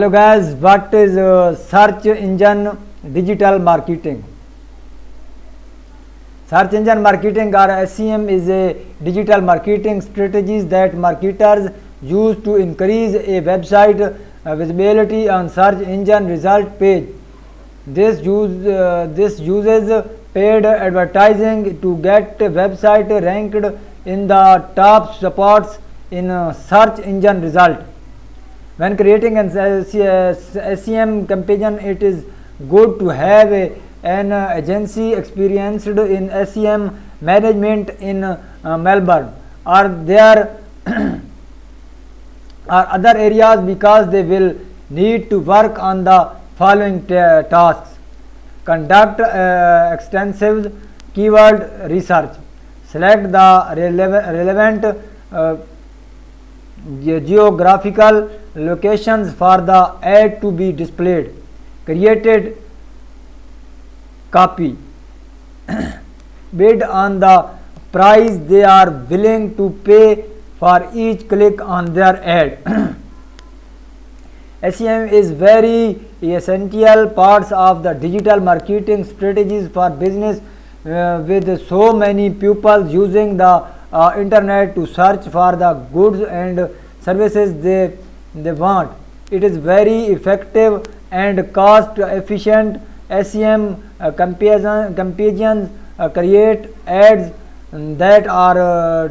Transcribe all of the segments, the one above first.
Hello guys, what is search engine digital marketing? Search engine marketing or SEM is a digital marketing strategies that marketers use to increase a website visibility on search engine result page. This uses paid advertising to get a website ranked in the top spots in search engine result. When creating an SEM campaign, it is good to have an agency experienced in SEM management in Melbourne or there are other areas because they will need to work on the following tasks. Conduct extensive keyword research. Select the relevant geographical locations for the ad to be displayed. Created copy. Bid on the price they are willing to pay for each click on their ad. SEM is very essential parts of the digital marketing strategies for business with so many people using the internet to search for the goods and services they want. It is very effective and cost efficient. SEM campaigns create ads that are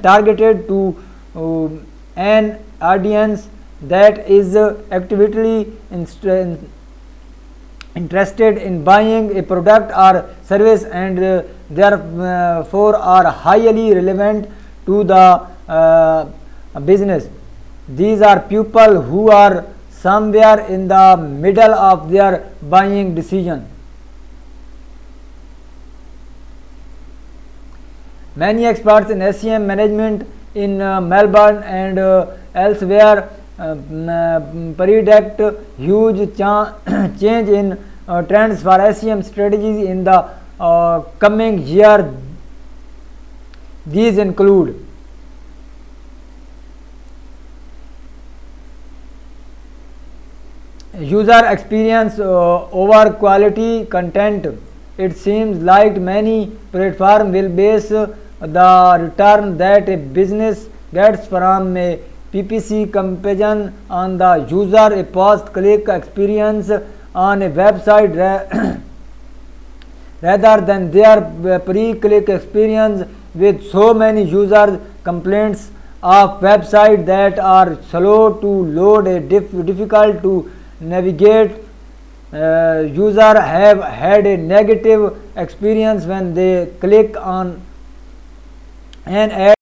targeted to an audience that is actively interested in buying a product or service and therefore are highly relevant to the business. These are people who are somewhere in the middle of their buying decision. Many experts in SEM management in Melbourne and elsewhere predict huge change in trends for SEM strategies in the coming year. These include user experience over quality content. It seems like many platforms will base the return that a business gets from a PPC campaign on the user a post-click experience on a website rather than their pre-click experience, with so many user complaints of websites that are slow to load and difficult to navigate. Users have had a negative experience when they click on an ad